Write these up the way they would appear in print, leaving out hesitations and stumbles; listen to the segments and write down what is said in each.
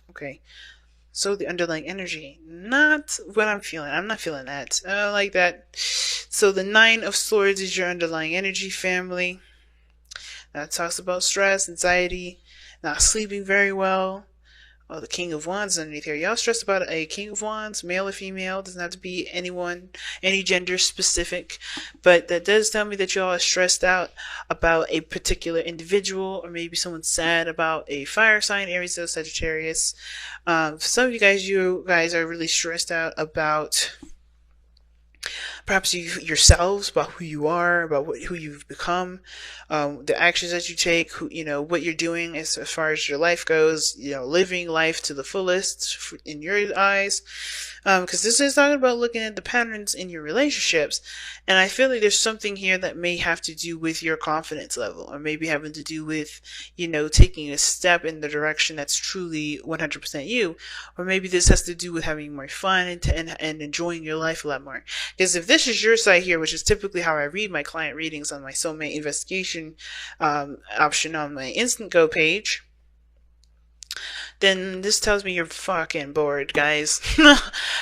Okay. So the underlying energy, not what I'm feeling. I'm not feeling that. I don't like that. So the Nine of Swords is your underlying energy, family. That talks about stress, anxiety, not sleeping very well. Oh, the King of Wands underneath here. Y'all stressed about a King of Wands, male or female. Doesn't have to be anyone, any gender specific. But that does tell me that y'all are stressed out about a particular individual, or maybe someone's sad about a fire sign, Aries or Sagittarius. For some of you guys are really stressed out about perhaps yourselves, about who you are, about who you've become, the actions that you take, what you're doing as far as your life goes, living life to the fullest in your eyes. Because this is talking about looking at the patterns in your relationships, and I feel like there's something here that may have to do with your confidence level, or maybe having to do with, taking a step in the direction that's truly 100% you, or maybe this has to do with having more fun and enjoying your life a lot more. Because if this is your side here, which is typically how I read my client readings on my soulmate investigation option on my Instant Go page, then this tells me you're fucking bored, guys.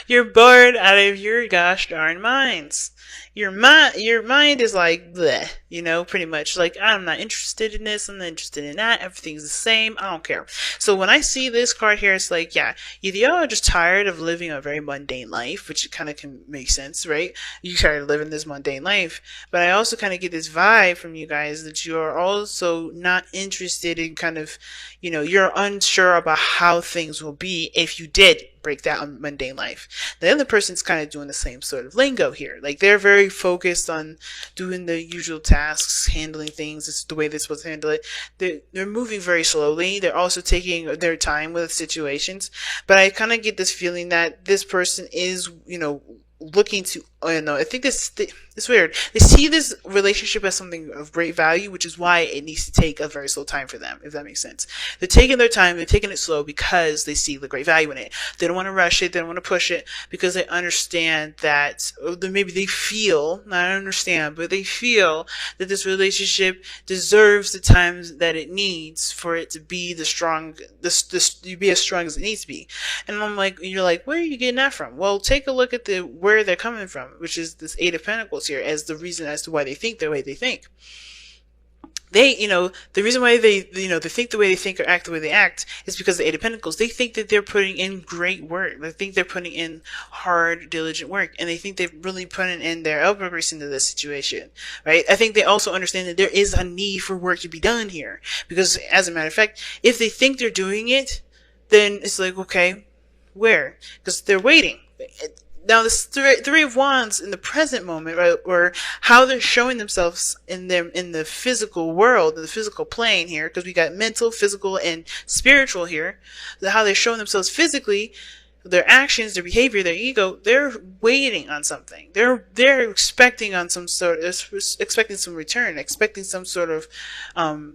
You're bored out of your gosh darn minds. Your mind is like bleh, pretty much like I'm not interested in this, I'm not interested in that, everything's the same, I don't care. So when I see this card here, it's like, yeah, either y'all are just tired of living a very mundane life, which kind of can make sense, right? You tired of living this mundane life, but I also kind of get this vibe from you guys that you are also not interested in kind of, you're unsure about how things will be if you did break that mundane life. The other person's kind of doing the same sort of lingo here. Like they're very focused on doing the usual tasks, handling things. It's the way they're supposed to handle it. They're moving very slowly. They're also taking their time with situations. But I kind of get this feeling that this person is, looking to, I think it's weird. They see this relationship as something of great value, which is why it needs to take a very slow time for them, if that makes sense. They're taking their time, they're taking it slow because they see the great value in it. They don't want to rush it, they don't want to push it, because they understand that, or maybe they feel, not understand, but they feel that this relationship deserves the time that it needs for it to be be as strong as it needs to be. And I'm like, you're like, where are you getting that from? Well, take a look at where they're coming from, which is this Eight of Pentacles here, as the reason as to why they think the way they think. The reason why they think the way they think or act the way they act is because the Eight of Pentacles, they think that they're putting in great work. They think they're putting in hard, diligent work, and they think they're really putting in their elbow grease into this situation, right? I think they also understand that there is a need for work to be done here, because as a matter of fact, if they think they're doing it, then it's like, okay, where? Because they're waiting. Now, this three of Wands in the present moment, right, or how they're showing themselves in the physical world, in the physical plane here, because we got mental, physical, and spiritual here. How they're showing themselves physically, their actions, their behavior, their ego, they're waiting on something. They're expecting on expecting some return, expecting some sort of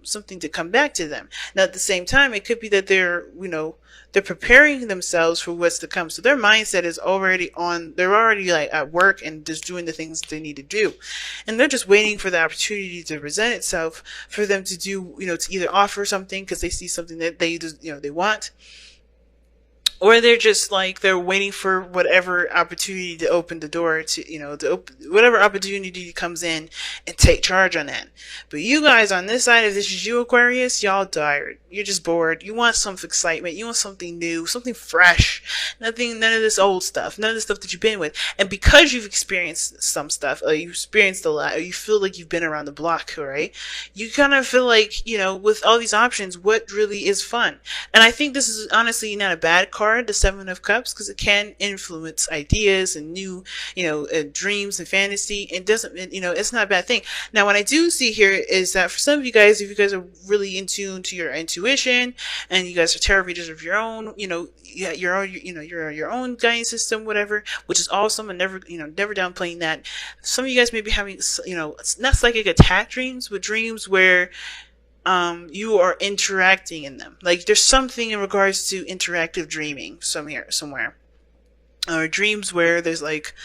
something to come back to them. Now, at the same time, it could be that they're preparing themselves for what's to come. So their mindset is already on, they're already like at work and just doing the things that they need to do. And they're just waiting for the opportunity to present itself for them to do, to either offer something because they see something that they just, they want. Or they're just like, they're waiting for whatever opportunity to open the door to, whatever opportunity comes in and take charge on that. But you guys on this side, if this is you, Aquarius, y'all tired. You're just bored. You want some excitement. You want something new, something fresh. None of this old stuff. None of the stuff that you've been with. And because you've experienced some stuff, or you've experienced a lot, or you feel like you've been around the block, right? You kind of feel like, with all these options, what really is fun? And I think this is honestly not a bad card, the Seven of Cups, because it can influence ideas and new, dreams and fantasy. It doesn't, it's not a bad thing. Now, what I do see here is that for some of you guys, if you guys are really in tune to your intuition and you guys are tarot readers of your own, you're your own guiding system, whatever, which is awesome, and never downplaying that. Some of you guys may be having, it's not psychic attack dreams, but dreams where you are interacting in them. Like there's something in regards to interactive dreaming somewhere. Or dreams where there's like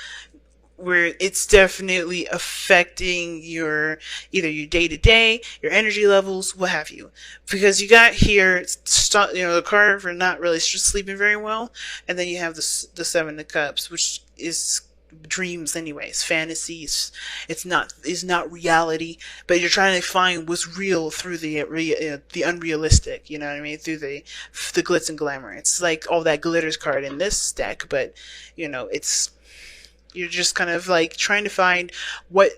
where it's definitely affecting your either your day to day, your energy levels, what have you. Because you got here, the card for not really sleeping very well, and then you have the Seven of Cups, which is dreams anyways, fantasies. It's not reality, but you're trying to find what's real through the unrealistic. You know what I mean? Through the glitz and glamour. It's like all that glitters card in this deck, but it's you're just kind of like trying to find what's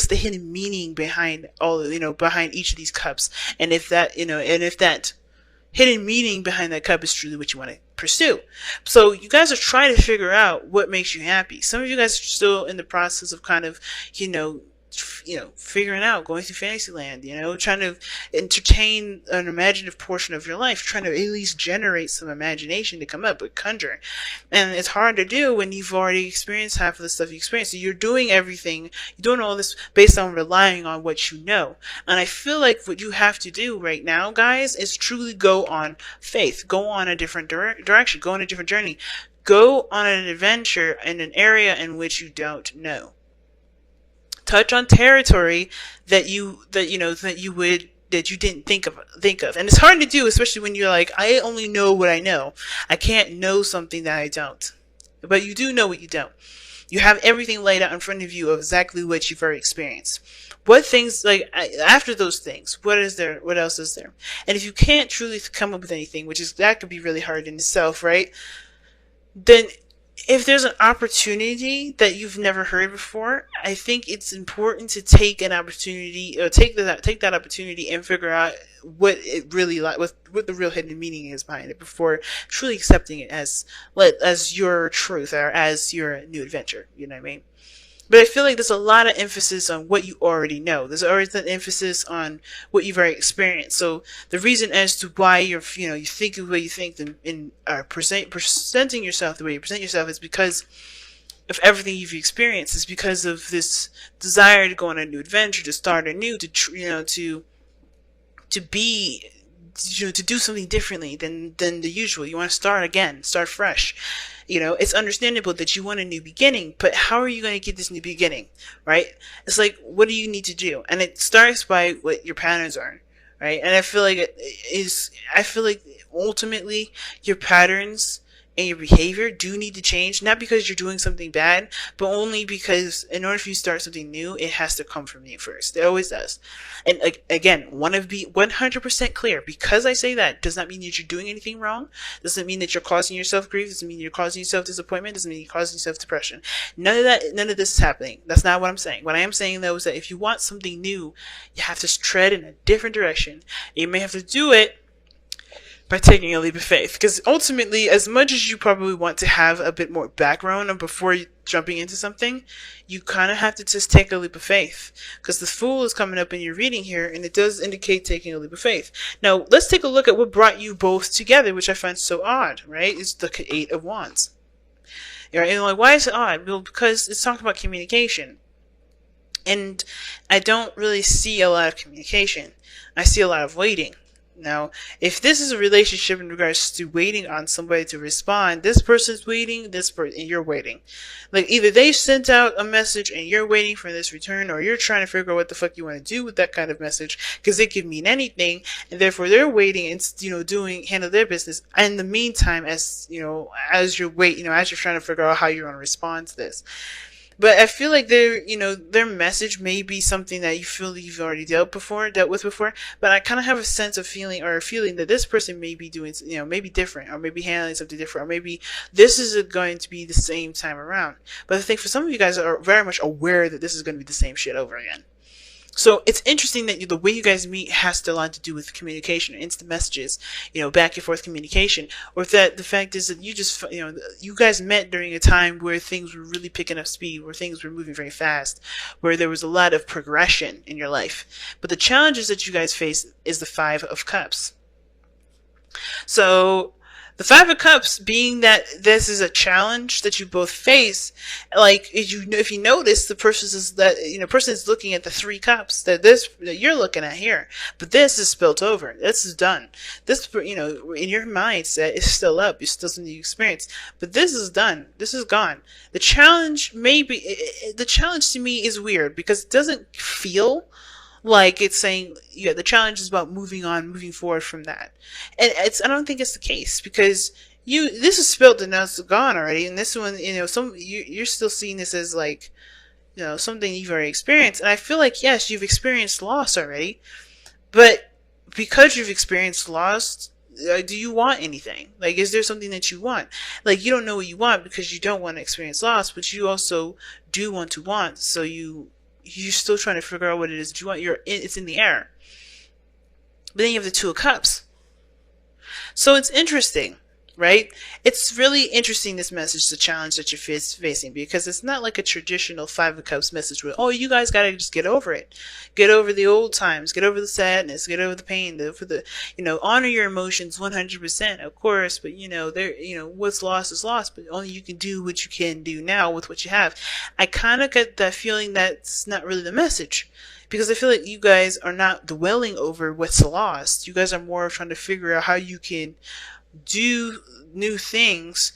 the hidden meaning behind behind each of these cups, and if that hidden meaning behind that cup is truly what you want to pursue. So you guys are trying to figure out what makes you happy. Some of you guys are still in the process of kind of, figuring out, going through Fantasyland, trying to entertain an imaginative portion of your life, trying to at least generate some imagination to come up with, conjure. And it's hard to do when you've already experienced half of the stuff you experienced. So you're doing all this based on relying on what you know. And I feel like what you have to do right now, guys, is truly go on faith, go on a different direction, go on a different journey, go on an adventure in an area in which you don't know. Touch on territory that you didn't think of. And it's hard to do, especially when you're like, I only know what I know. I can't know something that I don't. But you do know what you don't. You have everything laid out in front of you of exactly what you've already experienced. What things, after those things, what is there? What else is there? And if you can't truly come up with anything, that could be really hard in itself, right? Then if there's an opportunity that you've never heard before, I think it's important to take an opportunity, or take that opportunity and figure out what it really what the real hidden meaning is behind it before truly accepting it as your truth or as your new adventure. You know what I mean? But I feel like there's a lot of emphasis on what you already know. There's always an emphasis on what you've already experienced. So the reason as to why you think the way you think and presenting yourself the way you present yourself is because of everything you've experienced. It's because of this desire to go on a new adventure, to start anew, to do something differently than the usual. You want to start again, start fresh. It's understandable that you want a new beginning, but how are you going to get this new beginning, right? It's like, what do you need to do? And it starts by what your patterns are, right? And I feel like ultimately your patterns and your behavior do need to change, not because you're doing something bad, but only because in order for you to start something new, it has to come from you first. It always does. And again, want to be 100% clear. Because I say that does not mean that you're doing anything wrong. Doesn't mean that you're causing yourself grief. Doesn't mean you're causing yourself disappointment. Doesn't mean you're causing yourself depression. None of this is happening. That's not what I'm saying. What I am saying though is that if you want something new, you have to tread in a different direction. You may have to do it by taking a leap of faith. Because ultimately, as much as you probably want to have a bit more background before jumping into something, you kind of have to just take a leap of faith. Because the Fool is coming up in your reading here, and it does indicate taking a leap of faith. Now, let's take a look at what brought you both together, which I find so odd, right? It's the Eight of Wands. And why is it odd? Well, because it's talking about communication. And I don't really see a lot of communication. I see a lot of waiting. Now, if this is a relationship in regards to waiting on somebody to respond, this person's waiting, and you're waiting. Like, either they sent out a message and you're waiting for this return, or you're trying to figure out what the fuck you want to do with that kind of message, because it could mean anything, and therefore they're waiting and, handle their business. And in the meantime, as you're trying to figure out how you're going to respond to this. But I feel like their message may be something that you feel that you've already dealt with before. But I kind of have a feeling that this person may be doing, maybe different, or maybe handling something different, or maybe this is going to be the same time around. But I think for some of you guys are very much aware that this is going to be the same shit over again. So it's interesting that the way you guys meet has a lot to do with communication, instant messages, back and forth communication, or that the fact is that you guys met during a time where things were really picking up speed, where things were moving very fast, where there was a lot of progression in your life. But the challenges that you guys face is the Five of Cups. So The Five of Cups being that this is a challenge that you both face, like if you notice, the person is that person is looking at the three cups that you're looking at here, but this is spilt over. This is done. This in your mindset is still up. It's still something you experience, but this is done. This is gone. The challenge the challenge to me is weird because it doesn't feel like it's saying, yeah, the challenge is about moving on, moving forward from that. And I don't think it's the case because this is spilled and now it's gone already. And this one, you're still seeing this as like, something you've already experienced. And I feel like, yes, you've experienced loss already, but because you've experienced loss, do you want anything? Like, is there something that you want? Like, you don't know what you want because you don't want to experience loss, but you also do want to want. So you're still trying to figure out what it is that you want. It's in the air. But then you have the Two of Cups. So it's interesting, right? It's really interesting, this message, the challenge that you're facing, because it's not like a traditional Five of Cups message where, oh, you guys gotta just get over it. Get over the old times. Get over the sadness. Get over the pain. Honor your emotions 100%, of course, but what's lost is lost, but only you can do what you can do now with what you have. I kind of get that feeling that's not really the message. Because I feel like you guys are not dwelling over what's lost. You guys are more trying to figure out how you can do new things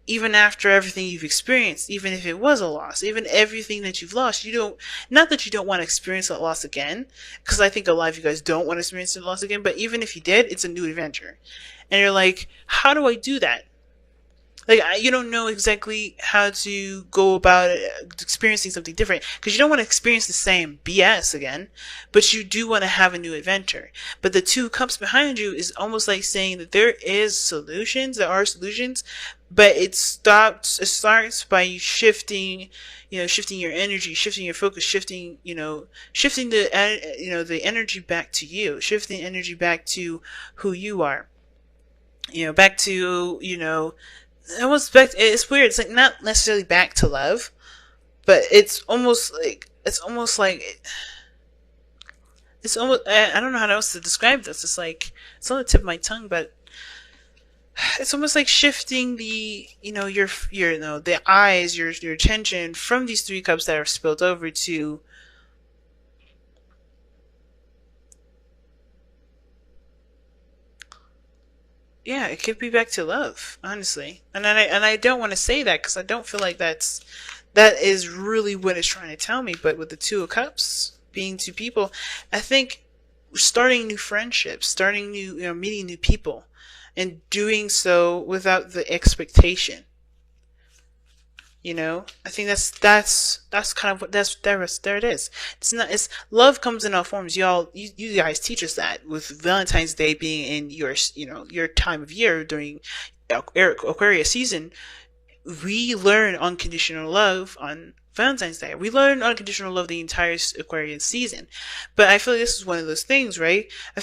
even after everything you've experienced, even if it was a loss, even everything that you've lost. Not that you don't want to experience that loss again, because I think a lot of you guys don't want to experience that loss again, but even if you did, it's a new adventure. And you're like, how do I do that? Like, you don't know exactly how to go about experiencing something different because you don't want to experience the same BS again, but you do want to have a new adventure. But the Two Cups behind you is almost like saying that there are solutions, but it starts by you shifting your energy, shifting your focus, shifting the energy back to you, shifting energy back to who you are, back to, it's weird. It's like not necessarily back to love, but it's almost like I don't know how else to describe this. It's like, it's on the tip of my tongue, but it's almost like shifting the the eyes, your attention from these three cups that are spilled over to it could be back to love, honestly. And I don't want to say that because I don't feel like that is really what it's trying to tell me. But with the Two of Cups being two people, I think starting new friendships, meeting new people, and doing so without the expectation. I think that's kind of what there it is. It's love comes in all forms. You guys teach us that with Valentine's Day being in your time of year during Aquarius season. We learn unconditional love on Valentine's Day. We learn unconditional love the entire Aquarius season. But I feel like this is one of those things, right? I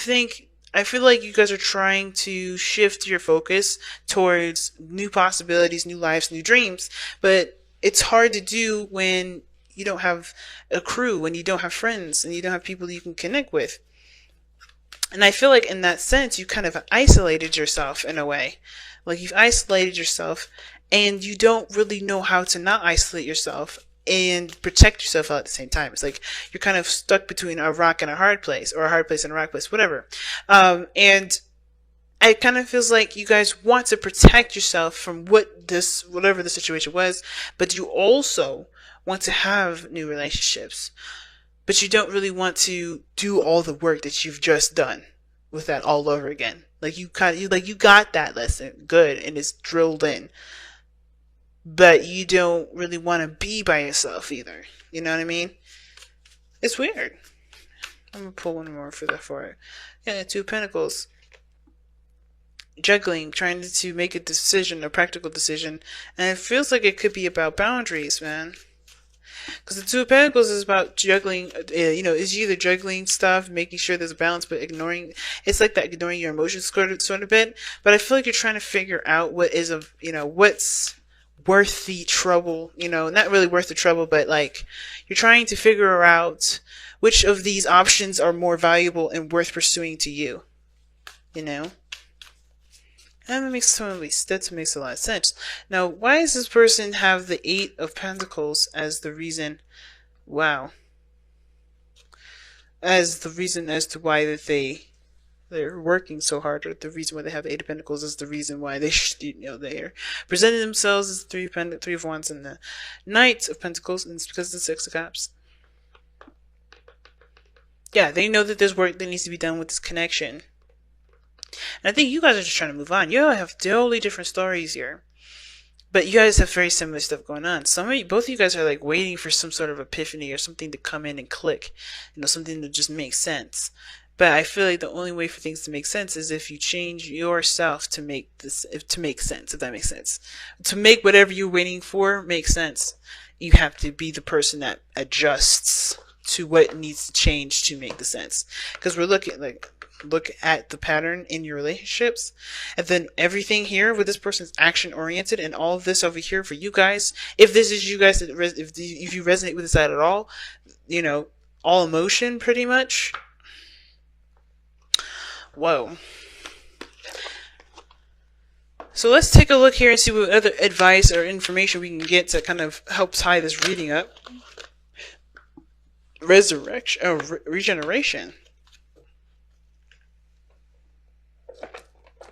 feel like you guys are trying to shift your focus towards new possibilities, new lives, new dreams, but it's hard to do when you don't have a crew, when you don't have friends, and you don't have people you can connect with. And I feel like in that sense, you kind of isolated yourself in a way. Like, you've isolated yourself, and you don't really know how to not isolate yourself and protect yourself at the same time. It's like you're kind of stuck between a rock and a hard place, or a hard place and a rock place, whatever. And it kind of feels like you guys want to protect yourself from whatever the situation was, but you also want to have new relationships, but you don't really want to do all the work that you've just done with that all over again. Like, you got that lesson good and it's drilled in, but you don't really want to be by yourself either. You know what I mean? It's weird. I'm gonna pull one more for it. Yeah, Two of Pentacles. Juggling, trying to make a decision, a practical decision, and it feels like it could be about boundaries, man. Because the Two of Pentacles is about juggling, is either juggling stuff, making sure there's a balance, but it's like that, ignoring your emotions sort of bit. But I feel like you're trying to figure out what's worth the trouble, not really worth the trouble, but like, you're trying to figure out which of these options are more valuable and worth pursuing to you, And that makes a lot of sense. Now, why does this person have the Eight of Pentacles as the reason? Wow, as the reason as to why that they're working so hard, or the reason why they have the Eight of Pentacles is the reason why they're presenting themselves as the Three of Wands and the Knight of Pentacles, and it's because of the Six of Cups. Yeah, they know that there's work that needs to be done with this connection. And I think you guys are just trying to move on. You all have totally different stories here. But you guys have very similar stuff going on. Both of you guys are like waiting for some sort of epiphany or something to come in and click. Something to just make sense. But I feel like the only way for things to make sense is if you change yourself to make sense, if that makes sense. To make whatever you're waiting for make sense, you have to be the person that adjusts to what needs to change to make the sense. Because look at the pattern in your relationships, and then everything here with this person's action oriented, and all of this over here for you guys. If this is you guys, if you resonate with this side at all, all emotion pretty much. Whoa. So let's take a look here and see what other advice or information we can get to kind of help tie this reading up. Regeneration.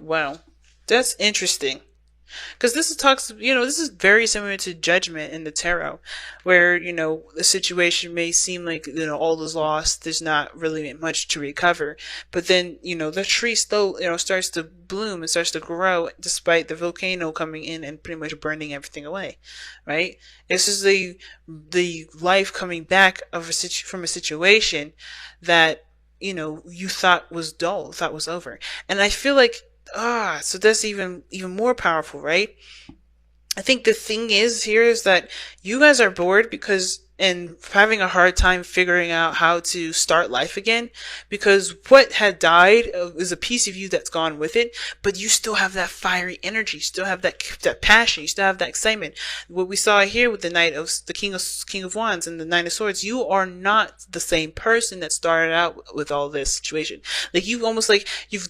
Wow, that's interesting. Because this is very similar to Judgment in the tarot, where, the situation may seem like, all is lost, there's not really much to recover. But then, the tree still, starts to bloom and starts to grow despite the volcano coming in and pretty much burning everything away, right? This is the life coming back from a situation that, you thought was dull, thought was over. And I feel like, so that's even more powerful, right? I think the thing is that you guys are bored and having a hard time figuring out how to start life again, because what had died is a piece of you that's gone with it, but you still have that fiery energy, you still have that passion, you still have that excitement. What we saw here with the King of Wands and the Nine of Swords, you are not the same person that started out with all this situation. Like, you've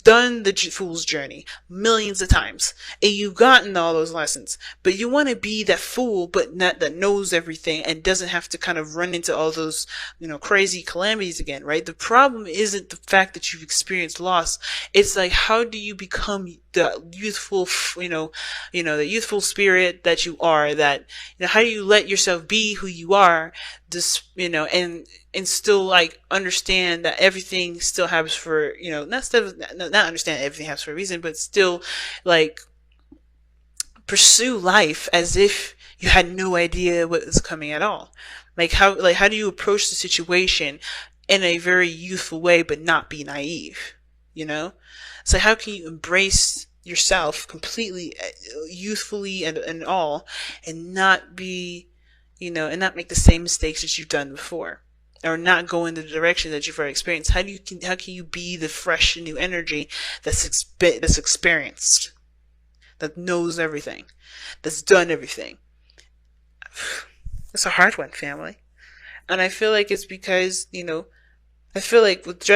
done the fool's journey millions of times, and you've gotten all those lessons, but you want to be that fool, but not that knows everything and doesn't have to kind of run into all those, crazy calamities again, right? The problem isn't the fact that you've experienced loss. It's like, how do you become the youthful, the youthful spirit that you are, that, how do you let yourself be who you are, and still understand that everything still happens for, not understand everything happens for a reason, but still pursue life as if you had no idea what was coming at all. How do you approach the situation in a very youthful way, but not be naive? So how can you embrace yourself completely, youthfully and all, and not be, and not make the same mistakes that you've done before, or not go in the direction that you've already experienced? How can you be the fresh new energy that's experienced, that knows everything, that's done everything? It's a hard one, family. And I feel like it's because, I feel like with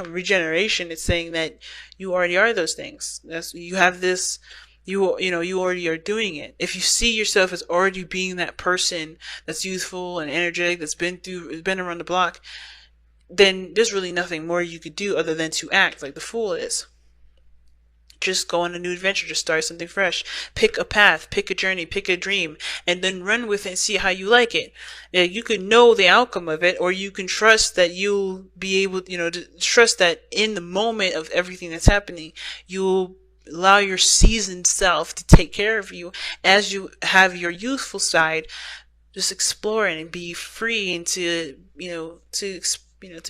regeneration, it's saying that you already are those things. You have this, you already are doing it. If you see yourself as already being that person that's youthful and energetic, that's been around the block, then there's really nothing more you could do other than to act like the fool is. Just go on a new adventure, just start something fresh. Pick a path, pick a journey, pick a dream, and then run with it and see how you like it. You can know the outcome of it, or you can trust that you'll be able, to trust that in the moment of everything that's happening, you'll allow your seasoned self to take care of you as you have your youthful side just exploring and be free and to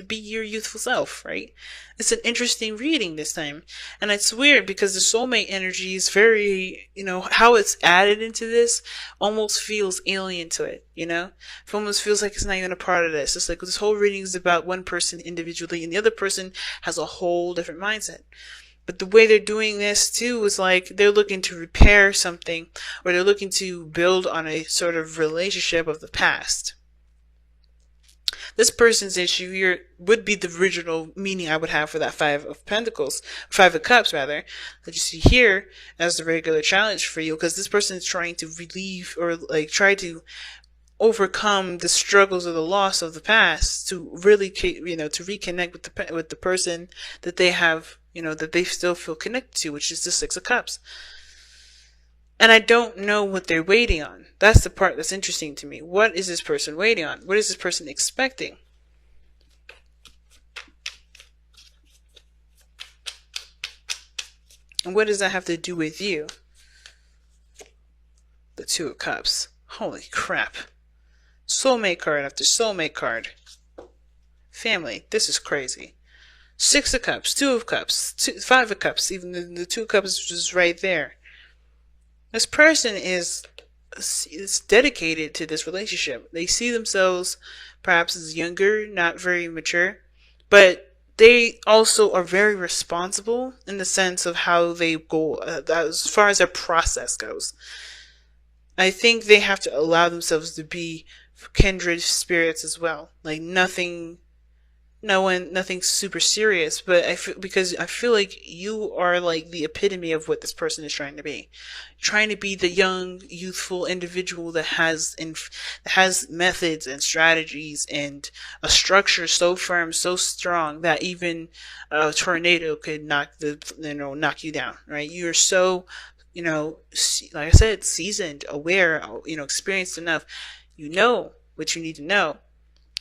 be your youthful self, right? It's an interesting reading this time. And it's weird because the soulmate energy is very, how it's added into this almost feels alien to it, It almost feels like it's not even a part of this. It's like this whole reading is about one person individually, and the other person has a whole different mindset. But the way they're doing this too is like they're looking to repair something, or they're looking to build on a sort of relationship of the past. This person's issue here would be the original meaning I would have for that Five of Pentacles, Five of Cups rather, that you see here as the regular challenge for you, because this person is trying to relieve or like try to overcome the struggles or the loss of the past to really, to reconnect with the person that they have, that they still feel connected to, which is the Six of Cups. And I don't know what they're waiting on. That's the part that's interesting to me. What is this person waiting on? What is this person expecting? And what does that have to do with you? The Two of Cups. Holy crap. Soulmate card after soulmate card. Family, this is crazy. Six of Cups, Two of Cups, Five of Cups, even the Two of Cups is right there. This person is dedicated to this relationship. They see themselves perhaps as younger, not very mature, but they also are very responsible in the sense of how they go, as far as their process goes. I think they have to allow themselves to be kindred spirits as well. Like nothing super serious, but because I feel like you are like the epitome of what this person is trying to be. Trying to be the young, youthful individual that has methods and strategies and a structure so firm, so strong that even a tornado could knock you down, right? You're so, like I said, seasoned, aware, experienced enough. You know what you need to know.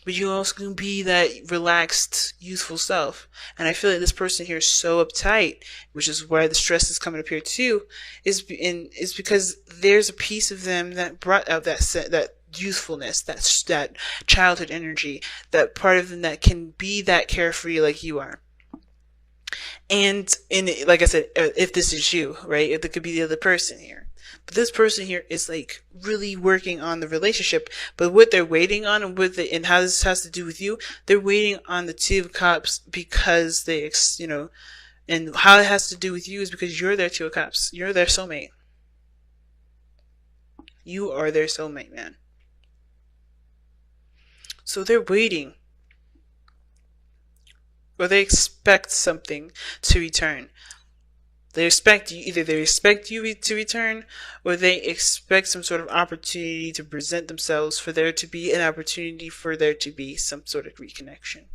But you also can be that relaxed, youthful self. And I feel like this person here is so uptight, which is why the stress is coming up here too, is because there's a piece of them that brought out that youthfulness, that childhood energy, that part of them that can be that carefree like you are. And like I said, if this is you, right, it could be the other person here. But this person here is like really working on the relationship. But what they're waiting on and how this has to do with you, they're waiting on the Two of Cups because and how it has to do with you is because you're their Two of Cups. You're their soulmate. You are their soulmate, man. So they're waiting. Or they expect something to return. Either they expect you to return, or they expect some sort of opportunity to present themselves for there to be an opportunity for there to be some sort of reconnection.